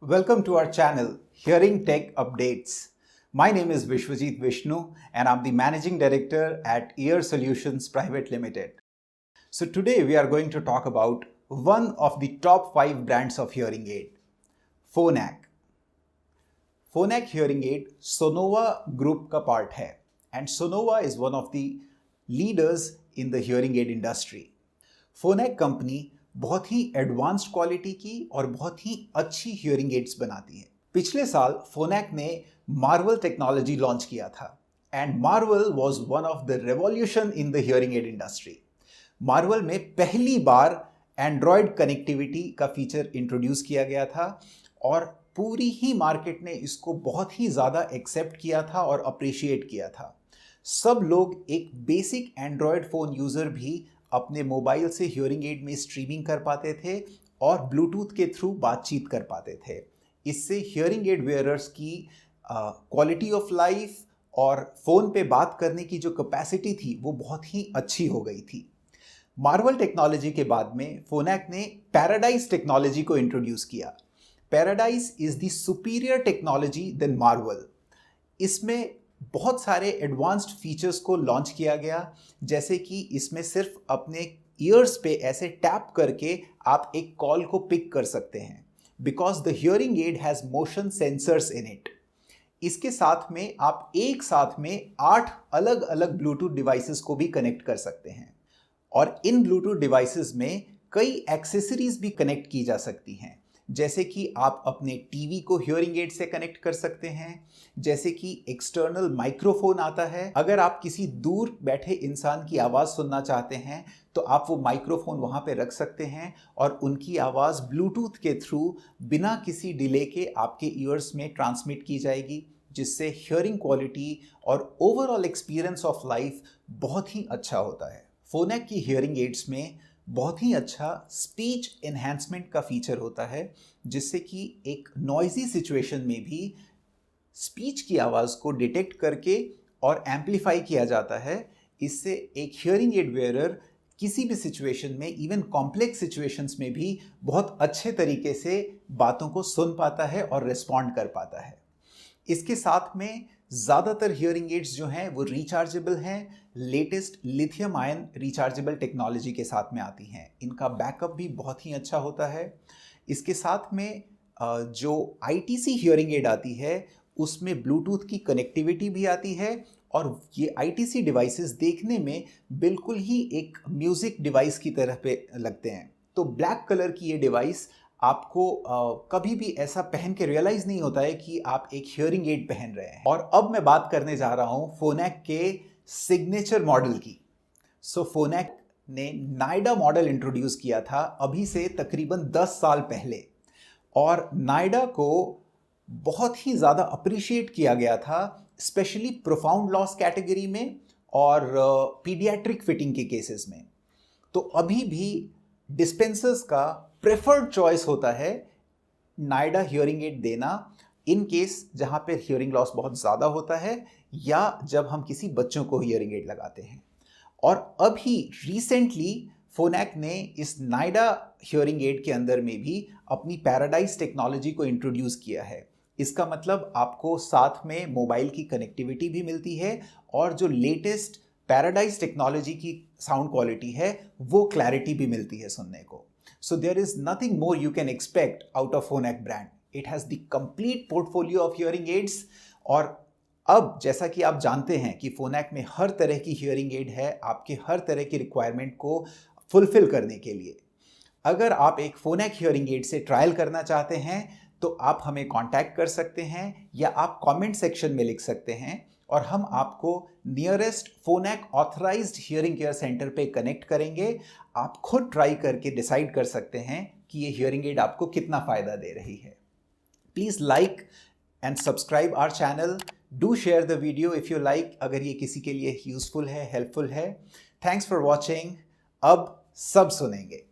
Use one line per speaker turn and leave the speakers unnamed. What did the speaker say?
Welcome to our channel, Hearing Tech Updates. My name is Vishwajit Vishnu and I'm the Managing Director at Ear Solutions Private Limited. So today we are going to talk about one of the top 5 brands of hearing aid, Phonak. Phonak hearing aid Sonova group का part है and Sonova is one of the leaders in the hearing aid industry. Phonak company बहुत ही advanced quality की और बहुत ही अच्छी hearing aids बनाती है। पिछले साल फोनैक ने मार्वल टेक्नोलॉजी लॉन्च किया था and Marvel was one of the revolution in the hearing aid industry. Marvel में पहली बार एंड्रॉयड कनेक्टिविटी का फीचर इंट्रोड्यूस किया गया था और पूरी ही मार्केट ने इसको बहुत ही ज़्यादा एक्सेप्ट किया था और अप्रिशिएट किया था। सब लोग एक बेसिक एंड्रॉयड फ़ोन यूज़र भी अपने मोबाइल से हियरिंग एड में स्ट्रीमिंग कर पाते थे और ब्लूटूथ के थ्रू बातचीत कर पाते थे। इससे हियरिंग एड वेयरर्स की क्वालिटी ऑफ लाइफ और फ़ोन पे बात करने की जो कैपेसिटी थी वो बहुत ही अच्छी हो गई थी। मार्वल टेक्नोलॉजी के बाद में फोनैक ने पैराडाइज टेक्नोलॉजी को इंट्रोड्यूस किया। Paradise is the superior technology than Marvel. इसमें बहुत सारे एडवांस्ड फीचर्स को लॉन्च किया गया, जैसे कि इसमें सिर्फ अपने ईयर्स पे ऐसे टैप करके आप एक कॉल को पिक कर सकते हैं because the hearing aid has motion sensors in it. इसके साथ में आप एक साथ में 8 अलग अलग ब्लूटूथ डिवाइसेस को भी कनेक्ट कर सकते हैं और इन ब्लूटूथ डिवाइसेस में कई एक्सेसरीज भी कनेक्ट की जा सकती हैं, जैसे कि आप अपने टीवी को हियरिंग एड से कनेक्ट कर सकते हैं, जैसे कि एक्सटर्नल माइक्रोफोन आता है। अगर आप किसी दूर बैठे इंसान की आवाज़ सुनना चाहते हैं तो आप वो माइक्रोफोन वहाँ पे रख सकते हैं और उनकी आवाज़ ब्लूटूथ के थ्रू बिना किसी डिले के आपके ईयर्स में ट्रांसमिट की जाएगी, जिससे हियरिंग क्वालिटी और ओवरऑल एक्सपीरियंस ऑफ लाइफ बहुत ही अच्छा होता है। फोनैक की हियरिंग एड्स में बहुत ही अच्छा स्पीच एनहांसमेंट का फीचर होता है, जिससे कि एक नॉइजी सिचुएशन में भी स्पीच की आवाज़ को डिटेक्ट करके और एम्पलीफाई किया जाता है। इससे एक हियरिंग एड वेयरर किसी भी सिचुएशन में, इवन कॉम्प्लेक्स सिचुएशंस में भी बहुत अच्छे तरीके से बातों को सुन पाता है और रिस्पॉन्ड कर पाता है। इसके साथ में ज़्यादातर हियरिंग एड्स जो हैं वो रिचार्जेबल हैं, latest lithium ion rechargeable technology के साथ में आती हैं। इनका बैकअप भी बहुत ही अच्छा होता है। इसके साथ में जो आईटीसी हियरिंग एड आती है उसमें ब्लूटूथ की कनेक्टिविटी भी आती है और ये आईटीसी डिवाइसेस देखने में बिल्कुल ही एक म्यूज़िक डिवाइस की तरह पे लगते हैं। तो ब्लैक कलर की ये डिवाइस आपको कभी भी ऐसा पहन के रियलाइज नहीं होता है कि आप एक हियरिंग एड पहन रहे हैं। और अब मैं बात करने जा रहा हूँ फोनैक के सिग्नेचर मॉडल की। फोनैक ने नायडा मॉडल इंट्रोड्यूस किया था अभी से तकरीबन 10 साल पहले और नायडा को बहुत ही ज़्यादा अप्रिशिएट किया गया था, स्पेशली प्रोफाउंड लॉस कैटेगरी में और पीडियाट्रिक फिटिंग के केसेस में। तो अभी भी डिस्पेंसर्स का प्रेफर्ड चॉइस होता है नायडा हियरिंग एड देना इन केस जहाँ पे हियरिंग लॉस बहुत ज़्यादा होता है या जब हम किसी बच्चों को हियरिंग एड लगाते हैं। और अभी रिसेंटली फोनैक ने इस नायडा हियरिंग एड के अंदर में भी अपनी पैराडाइज टेक्नोलॉजी को इंट्रोड्यूस किया है। इसका मतलब आपको साथ में मोबाइल की कनेक्टिविटी भी मिलती है और जो लेटेस्ट पैराडाइज टेक्नोलॉजी की साउंड क्वालिटी है वो क्लैरिटी भी मिलती है सुनने को। So there is nothing more you can expect out of Phonak brand. It has the complete portfolio of hearing aids और अब जैसा कि आप जानते हैं कि फोनैक में हर तरह की हियरिंग एड है आपके हर तरह की रिक्वायरमेंट को फुलफिल करने के लिए। अगर आप एक फोनैक हियरिंग एड से ट्रायल करना चाहते हैं तो आप हमें कांटेक्ट कर सकते हैं या आप कमेंट सेक्शन में लिख सकते हैं और हम आपको nearest Phonak authorised hearing care centre पे कनेक्ट करेंगे। आप खुद ट्राई करके डिसाइड कर सकते हैं कि ये हियरिंग एड आपको कितना फ़ायदा दे रही है। Please like and subscribe our channel. Do share the video if you like, अगर ये किसी के लिए यूज़फुल है, हेल्पफुल है। Thanks for watching. अब सब सुनेंगे।